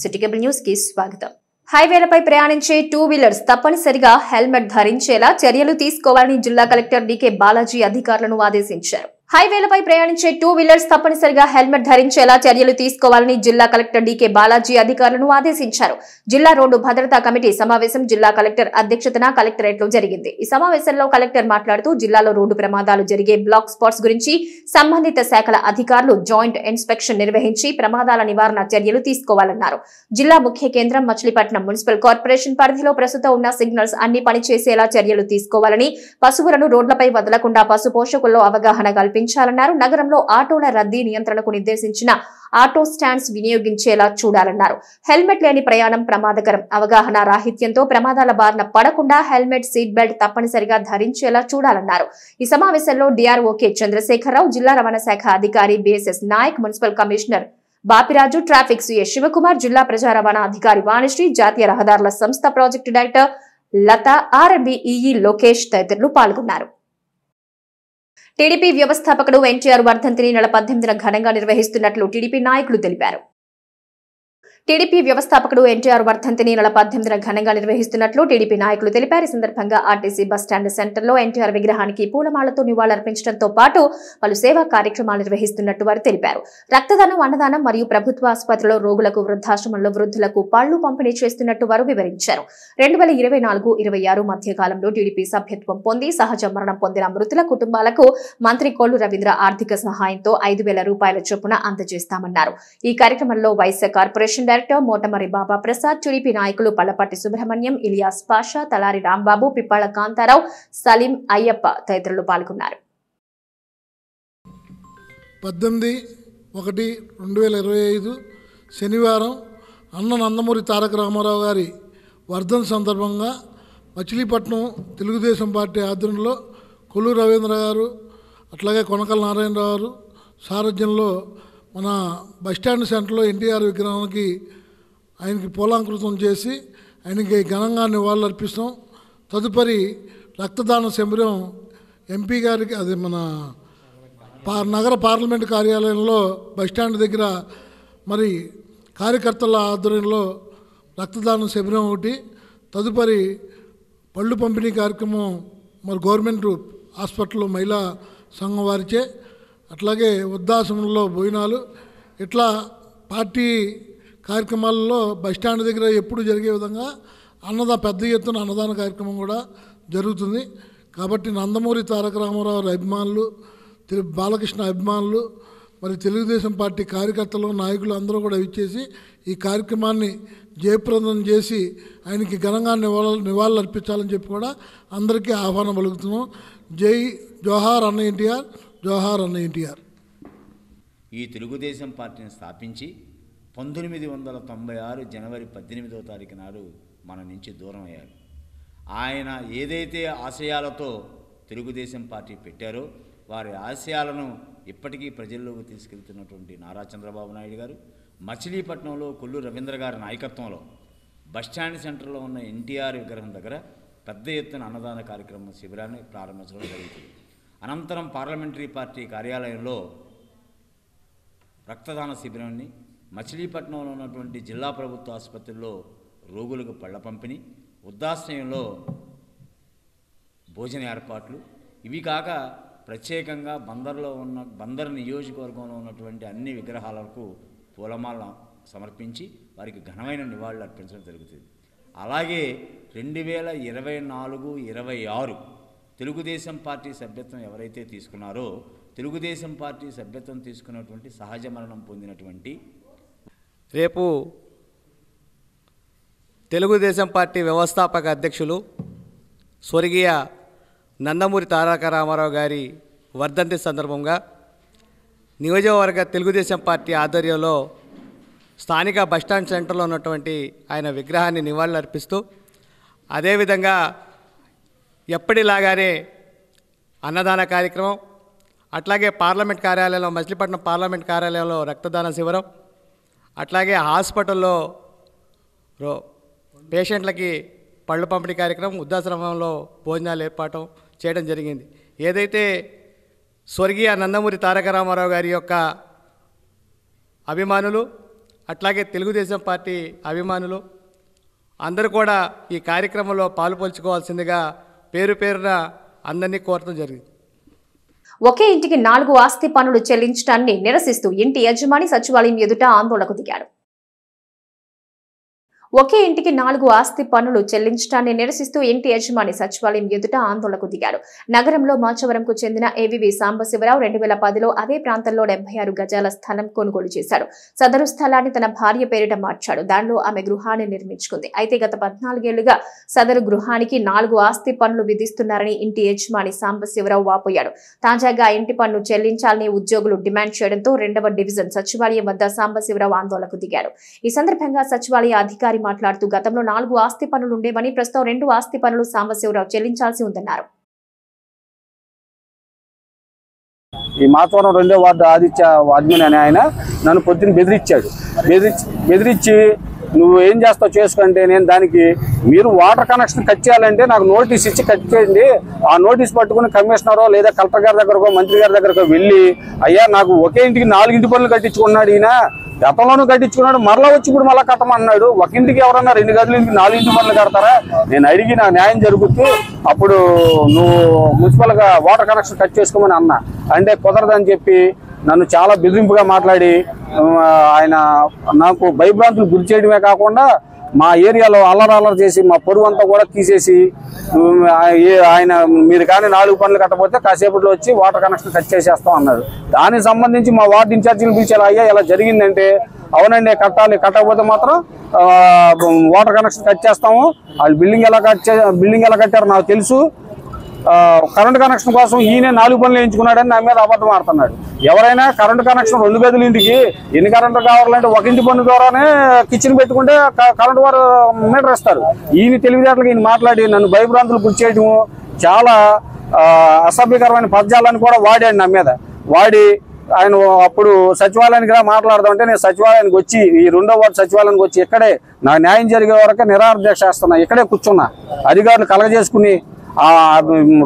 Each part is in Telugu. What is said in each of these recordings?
సిటీ కేబుల్ న్యూస్ కి స్వాగతం. హైవేలపై ప్రయాణించే టూ వీలర్స్ తప్పనిసరిగా హెల్మెట్ ధరించేలా చర్యలు తీసుకోవాలని జిల్లా కలెక్టర్ డికే బాలాజీ అధికారులను ఆదేశించారు. హైవేలపై ప్రయాణించే టూ వీలర్స్ తప్పనిసరిగా హెల్మెట్ ధరించేలా చర్యలు తీసుకోవాలని జిల్లా కలెక్టర్ డికే బాలాజీ అధికారులను ఆదేశించారు. జిల్లా రోడ్డు భద్రతా కమిటీ సమావేశం జిల్లా కలెక్టర్ అధ్యక్షతన కలెక్టరేట్ లో జరిగింది. ఈ సమావేశంలో కలెక్టర్ మాట్లాడుతూ జిల్లాలో రోడ్డు ప్రమాదాలు జరిగే బ్లాక్ స్పాట్స్ గురించి సంబంధిత శాఖల అధికారులు జాయింట్ ఇన్స్పెక్షన్ నిర్వహించి ప్రమాదాల నివారణ చర్యలు తీసుకోవాలన్నారు. జిల్లా ముఖ్య కేంద్రం మచిలీపట్నం మున్సిపల్ కార్పొరేషన్ పరిధిలో ప్రస్తుతం ఉన్న సిగ్నల్స్ అన్ని పనిచేసేలా చర్యలు తీసుకోవాలని, పశువులను రోడ్లపై వదలకుండా పశు పోషకుల్లో అవగాహన కల్పించాలన్నారు. నగరంలో ఆటోల రద్దీ నియంత్రణకు నిర్దేశించిన ఆటో స్టాండ్స్ వినియోగించేలా చూడాలన్నారు. హెల్మెట్ లేని ప్రయాణం ప్రమాదకరం. అవగాహన రాహిత్యంతో ప్రమాదాల బారిన పడకుండా హెల్మెట్, సీట్ బెల్ట్ తప్పనిసరిగా ధరించేలా చూడాలన్నారు. ఈ సమావేశంలో డిఆర్ఓ కె చంద్రశేఖరరావు, జిల్లా రవాణా శాఖ అధికారి BSS Nayak, municipal commissioner Bapiraju, traffic CA Sivakumar, జిల్లా ప్రజా రవాణా అధికారి వాణిశ్రీ, జాతీయ రహదారుల సంస్థ project director Latha, RMB EE Lokesh తదితరులు పాల్గొన్నారు. టీడీపీ వ్యవస్థాపకుడు ఎన్టీఆర్ వర్ధంతిని నెల 18న ఘనంగా నిర్వహిస్తున్నట్లు టీడీపీ నాయకులు తెలిపారు. టీడీపీ వ్యవస్థాపకుడు ఎన్టీఆర్ వర్ధంతిని నెల 18న ఘనంగా నిర్వహిస్తున్నట్లు టీడీపీ నాయకులు తెలిపారు. ఈ సందర్భంగా ఆర్టీసీ బస్టాండ్ సెంటర్లో ఎన్టీఆర్ విగ్రహానికి పూలమాలతో నివాళులర్పించడంతో పాటు పలు సేవా కార్యక్రమాలు నిర్వహిస్తున్నట్టు వారు తెలిపారు. రక్తదానం, అన్నదానం మరియు ప్రభుత్వ ఆసుపత్రిలో రోగులకు, వృద్ధాశ్రమంలో వృద్ధులకు పళ్లు పంపిణీ చేస్తున్నట్టు వారు వివరించారు. 2024-26 మధ్య కాలంలో టీడీపీ సభ్యత్వం పొంది సహజ మరణం పొందిన మృతుల కుటుంబాలకు మంత్రి కొల్లు రవీంద్ర ఆర్థిక సహాయంతో 5,000 రూపాయల చొప్పున అందజేస్తామన్నారు. ఈ కార్యక్రమంలో వైస్ కార్పొరేషన్ డైరెక్టర్ మోటమరి బాబా ప్రసాద్, టీడీపీ నాయకులు పల్లపట్టి సుబ్రహ్మణ్యం, ఇలియాస్ పాషా, తలారి రాంబాబు, పిప్పాళ్ల కాంతారావు, సలీం, అయ్యప్ప తదితరులు పాల్గొన్నారు. 18/1/2025 శనివారం అన్న నందమూరి తారక రామారావు గారి వర్ధంతి సందర్భంగా మచిలీపట్నం తెలుగుదేశం పార్టీ ఆధ్వర్యంలో కొల్లు రవీంద్ర గారు, అట్లాగే కొనకల నారాయణరావు గారు సారథ్యంలో మన బస్టాండ్ సెంటర్లో ఎన్టీఆర్ విగ్రహానికి ఆయనకి పూలాంకృతం చేసి ఆయనకి ఘనంగా నివాళులర్పిస్తాం. తదుపరి రక్తదాన శిబిరం ఎంపీ గారికి, అది మన నగర పార్లమెంట్ కార్యాలయంలో బస్టాండ్ దగ్గర మరి కార్యకర్తల ఆధ్వర్యంలో రక్తదాన శిబిరం ఒకటి, తదుపరి పళ్ళు పంపిణీ కార్యక్రమం మరి గవర్నమెంట్ హాస్పిటల్లో మహిళా సంఘం వారిచే, అట్లాగే వృద్ధాశ్రమంలో భోజనాలు, ఇట్లా పార్టీ కార్యక్రమాలలో బస్టాండ్ దగ్గర ఎప్పుడు జరిగే విధంగా పెద్ద ఎత్తున అన్నదాన కార్యక్రమం కూడా జరుగుతుంది. కాబట్టి నందమూరి తారక రామారావు అభిమానులు, బాలకృష్ణ అభిమానులు, మరి తెలుగుదేశం పార్టీ కార్యకర్తలు, నాయకులు అందరూ కూడా ఇచ్చేసి ఈ కార్యక్రమాన్ని జయప్రదం చేసి ఆయనకి ఘనంగా నివాళులు అర్పించాలని చెప్పి కూడా అందరికీ ఆహ్వానం పలుకుతున్నాం. జోహార్ అన్న ఎన్టీఆర్, జోహార్ అన్న ఎన్టీఆర్. ఈ తెలుగుదేశం పార్టీని స్థాపించి 1996 జనవరి 18వ తారీఖు నాడు మన నుంచి దూరం అయ్యారు. ఆయన ఏదైతే ఆశయాలతో తెలుగుదేశం పార్టీ పెట్టారో వారి ఆశయాలను ఇప్పటికీ ప్రజల్లోకి తీసుకెళ్తున్నటువంటి నారా చంద్రబాబు నాయుడు గారు మచిలీపట్నంలో కొల్లు రవీంద్ర గారి నాయకత్వంలో బస్టాండ్ సెంటర్లో ఉన్న ఎన్టీఆర్ విగ్రహం దగ్గర పెద్ద ఎత్తున అన్నదాన కార్యక్రమం శిబిరాన్ని ప్రారంభించడం జరుగుతుంది. అనంతరం పార్లమెంటరీ పార్టీ కార్యాలయంలో రక్తదాన శిబిరాన్ని, మచిలీపట్నంలో ఉన్నటువంటి జిల్లా ప్రభుత్వ ఆసుపత్రుల్లో రోగులకు పళ్ల పంపిణీ, వృద్ధాశ్రయంలో భోజన ఏర్పాట్లు, ఇవి కాక ప్రత్యేకంగా బందర్ నియోజకవర్గంలో ఉన్నటువంటి అన్ని విగ్రహాలకు పూలమాల సమర్పించి వారికి ఘనమైన నివాళులు అర్పించడం జరుగుతుంది. అలాగే 2024-26 తెలుగుదేశం పార్టీ సభ్యత్వం ఎవరైతే తీసుకున్నారో తెలుగుదేశం పార్టీ సభ్యత్వం తీసుకున్నటువంటి సహజ మరణం పొందినటువంటి రేపు తెలుగుదేశం పార్టీ వ్యవస్థాపక అధ్యక్షులు స్వర్గీయ నందమూరి తారక రామారావు గారి వర్ధంతి సందర్భంగా నియోజకవర్గ తెలుగుదేశం పార్టీ ఆధ్వర్యంలో స్థానిక బస్టాండ్ సెంటర్లో ఉన్నటువంటి ఆయన విగ్రహాన్ని నివాళులు అర్పిస్తూ, అదేవిధంగా ఎప్పటిలాగానే అన్నదాన కార్యక్రమం, అట్లాగే పార్లమెంట్ కార్యాలయంలో మచిలీపట్నం పార్లమెంట్ కార్యాలయంలో రక్తదాన శిబిరం, అట్లాగే హాస్పిటల్లో పేషెంట్లకి పళ్ళు పంపిణీ కార్యక్రమం, వృద్ధాశ్రమంలో భోజనాలు ఏర్పాటు చేయడం జరిగింది. ఏదైతే స్వర్గీయ నందమూరి తారక రామారావు గారి యొక్క అభిమానులు, అట్లాగే తెలుగుదేశం పార్టీ అభిమానులు అందరూ కూడా ఈ కార్యక్రమంలో పాలుపంచుకోవాల్సిందిగా పేరు పేరున అందరినీ కోరటం జరిగింది. ఒకే ఇంటికి 4 ఆస్తి పన్నులు చెల్లించడాన్ని నిరసిస్తూ ఇంటి యజమాని సచివాలయం ఎదుట ఆందోళనకు దిగాడు. ఒకే ఇంటికి 4 ఆస్తి పన్నులు చెల్లించడాన్ని నిరసిస్తూ ఇంటి యజమాని సచివాలయం ఎదుట ఆందోళనకు దిగాడు. నగరంలో మాచవరంకు చెందిన ఏవివి సాంబశివరావు 2010లో అదే ప్రాంతంలో 76 గజాల స్థలం కొనుగోలు చేశాడు. సదరు స్థలాన్ని తన భార్య పేరిట మార్చాడు. దానిలో ఆమె గృహాన్ని నిర్మించుకుంది. అయితే గత 14 ఏళ్లుగా సదరు గృహానికి 4 ఆస్తి పన్నులు విధిస్తున్నారని ఇంటి యజమాని సాంబశివరావు వాపోయాడు. తాజాగా ఇంటి పన్ను చెల్లించాలని ఉద్యోగులు డిమాండ్ చేయడంతో 2వ డివిజన్ సచివాలయం వద్ద సాంబశివరావు ఆందోళనకు దిగారు. ఈ సందర్భంగా సచివాలయ అధికారి మాట్లాడుతూ గతంలో 4 ఆస్తి పన్నులు ఉండేవని ప్రస్తుతం 2 ఆస్తి పన్నులు సాంబశివరావు చెల్లించాల్సి ఉందన్నారు. ఈ మాచవరం 2వ వార్డు ఆదిత్య అడ్మిన్ అనే ఆయన నన్ను పొద్దున్న బెదిరించి నువ్వు ఏం చేస్తావు చేసుకుంటే నేను దానికి మీరు వాటర్ కనెక్షన్ కట్ చేయాలంటే నాకు నోటీస్ ఇచ్చి కట్ చేయండి. ఆ నోటీస్ పట్టుకుని కమిషనరో లేదా కలెక్టర్ గారి దగ్గరకో మంత్రి గారి దగ్గరకో వెళ్ళి అయ్యా నాకు ఒకే ఇంటికి 4 ఇంటి పనులు కట్టించుకున్నాడు ఈయన, గతంలోనూ కట్టించుకున్నాడు, మరలా వచ్చి ఇప్పుడు మళ్ళీ కట్టమన్నాడు. ఒక ఇంటికి ఎవరన్నా 2 గదుల ఇంటికి 4 ఇంటి పనులు కడతారా? నేను అడిగి నాకు న్యాయం జరుగుతూ అప్పుడు నువ్వు మున్సిపల్గా వాటర్ కనెక్షన్ కట్ చేసుకోమని అన్నా. అంటే కుదరదని చెప్పి నన్ను చాలా బెదిరింపుగా మాట్లాడి ఆయన నాకు భయభ్రాంతులు గురి చేయడమే కాకుండా మా ఏరియాలో అల్లరి చేసి మా పొరుగు అంతా కూడా తీసేసి ఆయన మీరు కానీ 4 పనులు కట్టకపోతే కాసేపట్లో వచ్చి వాటర్ కనెక్షన్ కట్ చేసేస్తాం అన్నాడు. దానికి సంబంధించి మా వార్డు ఇన్ఛార్జీలు పిలిచారు. అయ్యా ఇలా జరిగిందంటే అవునండి కట్టాలి, కట్టకపోతే మాత్రం వాటర్ కనెక్షన్ కట్ చేస్తాము. వాళ్ళు బిల్డింగ్ ఎలా కట్టారో నాకు తెలుసు. కరెంటు కనెక్షన్ కోసం ఈయన 4 పనులు వేయించుకున్నాడని నా మీద అబద్ధం ఆడుతున్నాడు. ఎవరైనా కరెంటు కనెక్షన్ 2 గదుల ఇంటికి ఎన్ని కరెంటు కావాలంటే 1 ఇంటి పన్ను ద్వారానే కిచెన్ పెట్టుకుంటే కరెంటు వారు మీటర్ ఇస్తారు. ఈయన తెలివితేటలకు ఈయన మాట్లాడి నన్ను భయభ్రాంతులు గురి చేయడము, చాలా అసభ్యకరమైన పదజాలను కూడా వాడాడు నా మీద. వాడి ఆయన అప్పుడు సచివాలయానికి మాట్లాడదామంటే నేను సచివాలయానికి వచ్చి ఈ 2వ వార్డు సచివాలయానికి వచ్చి ఇక్కడే నాకు న్యాయం జరిగే వరకు నిరాహార దీక్ష చేస్తున్నా. ఇక్కడే కూర్చున్నా. అధికారులు కలగజేసుకుని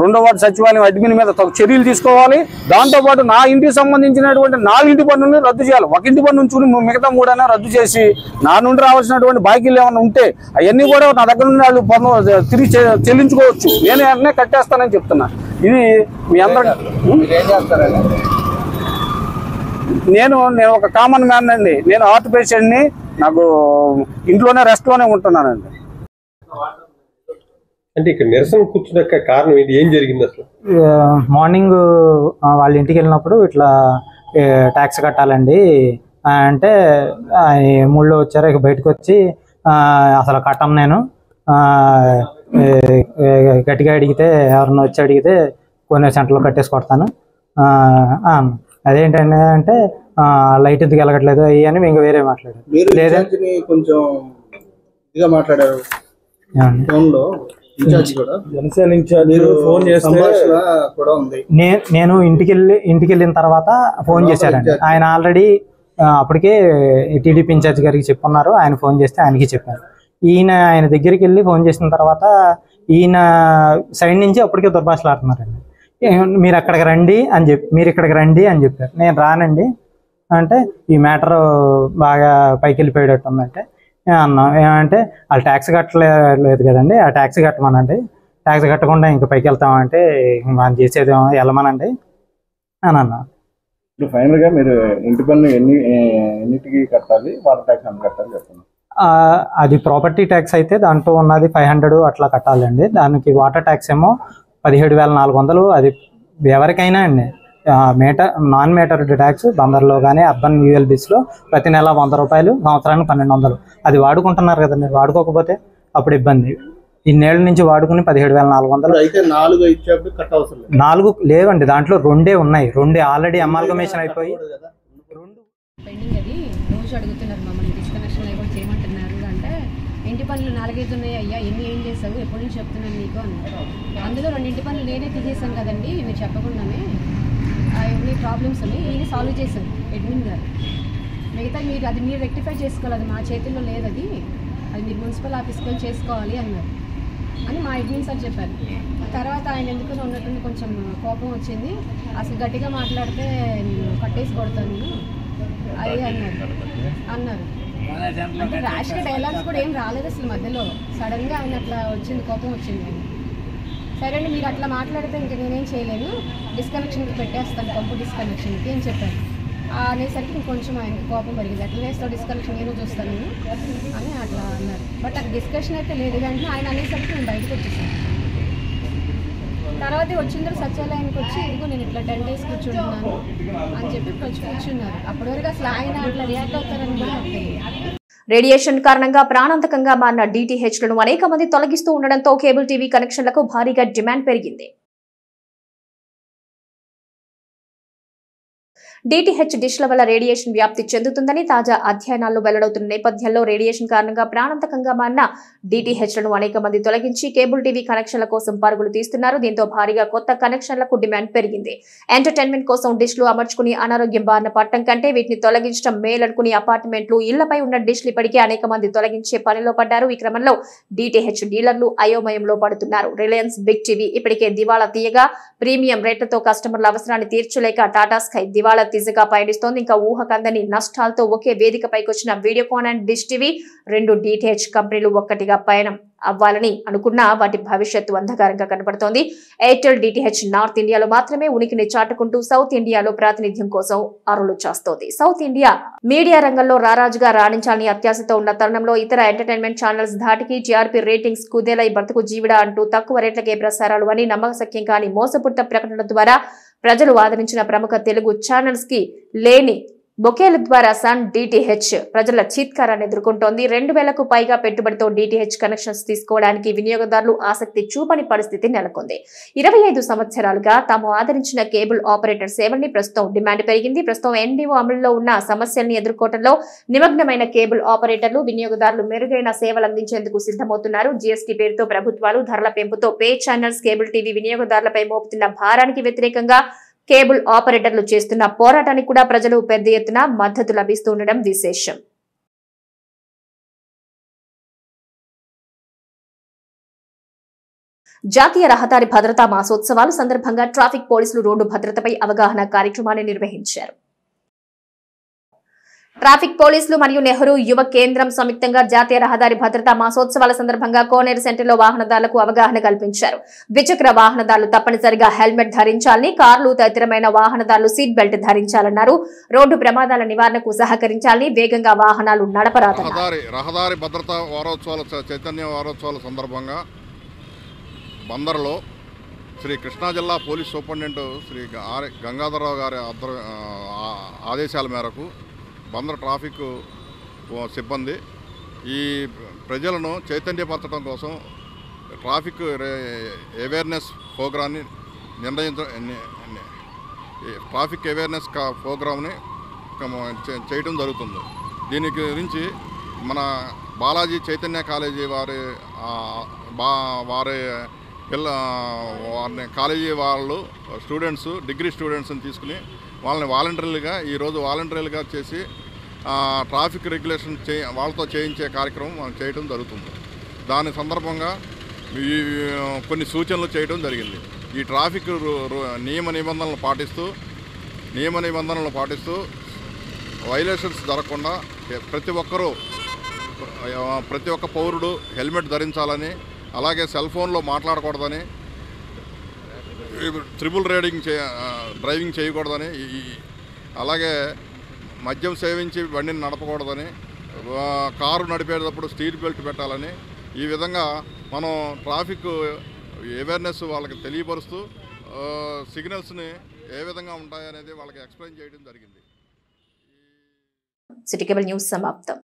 2వ వార్డు సచివాలయం అడ్మిన్ మీద చర్యలు తీసుకోవాలి. దాంతోపాటు నా ఇంటికి సంబంధించినటువంటి 4 ఇంటి పన్నులను రద్దు చేయాలి. 1 ఇంటి పన్ను ఉంచుకుని మిగతా 3 రద్దు చేసి నా నుండి రావాల్సినటువంటి బాకీలు ఏమైనా ఉంటే అవన్నీ కూడా నా దగ్గర నుండి వాళ్ళు పన్ను తిరిగి చెల్లించుకోవచ్చు. నేను వెంటనే కట్టేస్తానని చెప్తున్నా. ఇది మీ అందరూ నేను ఒక కామన్ మ్యాన్ అండి. నేను హార్ట్ పేషెంట్ని. నాకు ఇంట్లోనే రెస్ట్లోనే ఉంటున్నానండి. అంటే ఇక్కడ నిరసన కూర్చున్న కారణం ఏంటి? ఏం జరిగింది అసలు? మార్నింగ్ వాళ్ళ ఇంటికి వెళ్ళినప్పుడు ఇట్లా ట్యాక్స్ కట్టాలండి అంటే మూడులో వచ్చారు. ఇక బయటకు వచ్చి అసలు కట్టం నేను గట్టిగా అడిగితే ఎవరన్నా వచ్చి అడిగితే కొన్ని సెంటర్లో కట్టేసి కొడతాను. అదేంటంటే అంటే లైట్ ఎందుకు వెళ్ళగట్లేదు అయ్యి అని ఇంకా వేరే మాట్లాడారు. లేదంటే కొంచెం ఇదిగా మాట్లాడారు ఫోన్లో. నేను ఇంటికి వెళ్ళిన తర్వాత ఫోన్ చేశారండి. ఆయన ఆల్రెడీ అప్పటికే టీడీపీ ఇన్ఛార్జ్ గారికి చెప్పున్నారు. ఆయన ఫోన్ చేస్తే ఆయనకి చెప్పారు. ఆయన దగ్గరికి వెళ్ళి ఫోన్ చేసిన తర్వాత ఈయన సైడ్ నుంచి అప్పటికే దుర్భాషలాడుతున్నారండి. మీరు ఇక్కడికి రండి అని చెప్పారు. నేను రానండి అంటే ఈ మ్యాటర్ బాగా పైకి వెళ్ళిపోయేటట్టు ఉందంటే అన్నాం. ఏమంటే వాళ్ళు ట్యాక్స్ కట్టలేదు కదండి, ఆ ట్యాక్స్ కట్టమనండి, ట్యాక్స్ కట్టకుండా ఇంకా పైకి వెళ్తామంటే మనం చేసేది వెళ్ళమనండి అని అన్నా. ఇప్పుడు ఫైనల్గా మీరు ఇంటి పన్ను ఎన్నిటికి కట్టాలి, వాటర్ ట్యాక్స్ ఎంత కట్టాలి చెప్పండి. అది ప్రాపర్టీ ట్యాక్స్ అయితే దాంట్లో ఉన్నది 500 అట్లా కట్టాలండి. దానికి వాటర్ ట్యాక్స్ ఏమో 17,400. అది ఎవరికైనా అండి. నాన్ మీటర్డ్ ట్యాక్స్ బందర్లో కానీ అర్బన్ యూఎల్బీస్లో ప్రతి నెల 100 రూపాయలు, సంవత్సరానికి 1200. అది వాడుకుంటున్నారు కదండి. వాడుకోకపోతే అప్పుడు ఇబ్బంది. ఇన్నేళ్ళ నుంచి వాడుకుని 17,400. అయితే 4 ఇచ్చేప్పుడు కట్ అవసరం లేదు. 4 లేవండి, దాంట్లో 2 ఉన్నాయి. 2 ఆల్రెడీ అమాల్గమేషన్ అయిపోయి 2 పెండింగ్. అది రోజు అడుగుతున్నారు మమ్మల్ని డిస్కనెక్షన్ అవి కూడా చేయమంటున్నారు. అంటే ఇంటి పనులు 4-5 ఉన్నాయి అయ్యా, ఏం చేసావు, ఎప్పటి నుంచి చెప్తున్నాను నీకు అన్నారు. అందులో 2 ఇంటి పనులు నేనే తీసేసాను కదండి, మీరు చెప్పకుండానే అవన్నీ ప్రాబ్లమ్స్ ఉన్నాయి. ఈయన సాల్వ్ చేశాను అడ్మిన్ గారు. మిగతా మీరు రెక్టిఫై చేసుకోవాలి, అది మా చేతుల్లో లేదు, అది మీరు మున్సిపల్ ఆఫీస్కి వెళ్ళి చేసుకోవాలి అన్నారు అని మా అడ్మిన్ సార్ చెప్పారు. తర్వాత ఆయన ఎందుకు ఉన్నట్టుండి కొంచెం కోపం వచ్చింది. అసలు గట్టిగా మాట్లాడితే నేను కట్టేసి కొడతాను నేను అది అన్నారు. అంటే ర్యాష్గా డైలాగ్స్ కూడా ఏం రాలేదు అసలు మధ్యలో. సడన్గా ఆయన అట్లా వచ్చింది, కోపం వచ్చింది ఆయన. సరే అండి మీరు అట్లా మాట్లాడితే ఇంక నేనేం చేయలేను, డిస్కనెక్షన్కి పెట్టేస్తాను, పంపు డిస్కనెక్షన్కి అని చెప్పాను. అనేసరికి ఇంకొంచెం ఆయనకి కోపం పెరిగింది. అట్లా వేస్తావు డిస్కనెక్షన్ నేను చూస్తాను నేను అని అట్లా అన్నారు. బట్ అది డిస్కషన్ అయితే లేదు. వెంటనే ఆయన అనేసరికి నేను బయటకు వచ్చేసాను. తర్వాత వచ్చిందరు సచివాలయానికి వచ్చి ఇదిగో నేను ఇట్లా 10 days కూర్చుంటున్నాను అని చెప్పి వచ్చి కూర్చున్నారు. అప్పటి వరకు అసలు ఆయన అట్లా రియాక్ట్ అవుతారని కూడా నాకు తెలియదు. రేడియేషన్ కారణంగా ప్రాణాంతకంగా మారిన DTHలను అనేక మంది తొలగిస్తూ ఉండడంతో కేబుల్ టీవీ కనెక్షన్లకు భారీగా డిమాండ్ పెరిగింది. DTH డిష్ల వల్ల రేడియేషన్ వ్యాప్తి చెందుతుందని తాజా అధ్యయనాల్లో వెల్లడవుతున్న నేపథ్యంలో రేడియేషన్ కారణంగా ప్రాణాంతకంగా మారిన DTHలను అనేక మంది తొలగించి కేబుల్ టీవీ కనెక్షన్ల కోసం పరుగులు తీస్తున్నారు. దీంతో భారీగా కొత్త కనెక్షన్లకు డిమాండ్ పెరిగింది. ఎంటర్టైన్మెంట్ కోసం డిష్లు అమర్చుకుని అనారోగ్యం బారిన పట్టం కంటే వీటిని తొలగించడం మేలనుకుని అపార్ట్మెంట్లు, ఇళ్లపై ఉన్న డిష్లు ఇప్పటికే అనేక మంది తొలగించే పనిలో పడ్డారు. ఈ క్రమంలో DTH డీలర్లు అయోమయంలో పడుతున్నారు. రిలయన్స్ బిగ్ టీవీ ఇప్పటికే దివాళా తీయగా ప్రీమియం రేట్లతో కస్టమర్ల అవసరాన్ని తీర్చలేక టాటా స్కై దివాళా తీజగా పయనిస్తోంది. ఇంకా ఊహకందని నష్టాలతో ఒకే వేదికపైకి వచ్చిన Videocon and dish TV 2 DTH కంపెనీలు ఒక్కటిగా పయనం అవ్వాలని అనుకున్నా వాటి భవిష్యత్తు అంధకారంగా కనబడుతోంది. ఎయిర్టెల్ DTH నార్త్ ఇండియాలో మాత్రమే ఉనికిని చాటుకుంటూ సౌత్ ఇండియాలో ప్రాతినిధ్యం కోసం అరులు చేస్తోంది. సౌత్ ఇండియా మీడియా రంగంలో రారాజుగా రాణించాలని అత్యాశతో ఉన్న తరుణంలో ఇతర ఎంటర్టైన్మెంట్ ఛానల్స్ ధాటికి టీఆర్పీ రేటింగ్స్ కుదేలై బతుకు జీవిడా అంటూ తక్కువ రేట్లకే ప్రసారాలు అని నమ్మకసక్యం కాని మోసపుట్ట ప్రకటనల ద్వారా ప్రజలు ఆదరించిన ప్రముఖ తెలుగు ఛానల్స్ కి లేని బొకేల ద్వారా సన్ DTH ప్రజల చీత్కారాన్ని ఎదుర్కొంటోంది. 2000కు పైగా పెట్టుబడితో DTH కనెక్షన్స్ తీసుకోవడానికి వినియోగదారులు ఆసక్తి చూపని పరిస్థితి నెలకొంది. 25 సంవత్సరాలుగా తాము ఆదరించిన కేబుల్ ఆపరేటర్ సేవల్ని ప్రస్తుతం డిమాండ్ పెరిగింది. ప్రస్తుతం NDO అమలులో ఉన్న సమస్యల్ని ఎదుర్కోవడంలో నిమగ్నమైన కేబుల్ ఆపరేటర్లు, వినియోగదారులు మెరుగైన సేవలు అందించేందుకు సిద్ధమవుతున్నారు. GST పేరుతో ప్రభుత్వాలు ధరల పెంపుతో పే ఛానల్స్ కేబుల్ టీవీ వినియోగదారులపై మోపుతున్న భారానికి వ్యతిరేకంగా కేబుల్ ఆపరేటర్లు చేస్తున్న పోరాటానికి కూడా ప్రజలు పెద్ద ఎత్తున మద్దతు లభిస్తుండడం విశేషం. జాతీయ రహదారి భద్రతా మాసోత్సవాల సందర్భంగా ట్రాఫిక్ పోలీసులు రోడ్డు భద్రతపై అవగాహన కార్యక్రమాన్ని నిర్వహించారు. ట్రాఫిక్ పోలీసులు మరియు నెహ్రూ యువ కేంద్రం సంయుక్తంగా జాతీయ రహదారి భద్రతా మాసోత్సవాల సందర్భంగా కోనేరు సెంటర్లో వాహనదారులకు అవగాహన కల్పించారు. ద్విచక్ర వాహనదారులు తప్పనిసరిగా హెల్మెట్ ధరించాలని, కార్లు తదితరమైన వాహనదారులు సీట్ బెల్ట్ ధరించాలన్నారు. రోడ్డు ప్రమాదాల నివారణకు సహకరించాలని, వేగంగా వాహనాలు నడపరాదన్నారు. రహదారి భద్రతా వారోత్సవాల చైతన్య వారోత్సవాల సందర్భంగా బందర్లో శ్రీ కృష్ణా జిల్లా పోలీస్ సూపరింటెండెంట్ శ్రీ గంగాధరరావు గారి ఆదేశాల మేరకు బందర్ ట్రాఫిక్ సిబ్బంది ఈ ప్రజలను చైతన్యపరచడం కోసం ట్రాఫిక్ అవేర్నెస్ ప్రోగ్రామ్ని ట్రాఫిక్ అవేర్నెస్ ప్రోగ్రామ్ని చేయడం జరుగుతుంది. దీని గురించి మన బాలాజీ చైతన్య కాలేజీ వారిని కాలేజీ వాళ్ళు స్టూడెంట్స్, డిగ్రీ స్టూడెంట్స్ని తీసుకుని వాళ్ళని వాలంటీర్లుగా చేసి ట్రాఫిక్ రెగ్యులేషన్ వాళ్ళతో చేయించే కార్యక్రమం మనం చేయడం జరుగుతుంది. దాని సందర్భంగా కొన్ని సూచనలు చేయడం జరిగింది. ఈ ట్రాఫిక్ నియమ నిబంధనలు పాటిస్తూ వైలేషన్స్ జరగకుండా ప్రతి ఒక్క పౌరుడు హెల్మెట్ ధరించాలని, అలాగే సెల్ ఫోన్లో మాట్లాడకూడదని, ట్రిపుల్ డ్రైవింగ్ చేయకూడదని, అలాగే మద్యం సేవించి బండిని నడపకూడదని, కారు నడిపేటప్పుడు సీట్ బెల్ట్ పెట్టాలని, ఈ విధంగా మనం ట్రాఫిక్ అవేర్నెస్ వాళ్ళకి తెలియపరుస్తూ సిగ్నల్స్ని ఏ విధంగా ఉంటాయనేది వాళ్ళకి ఎక్స్ప్లెయిన్ చేయడం జరిగింది. సిటీ కేబుల్ న్యూస్ సమాప్తం.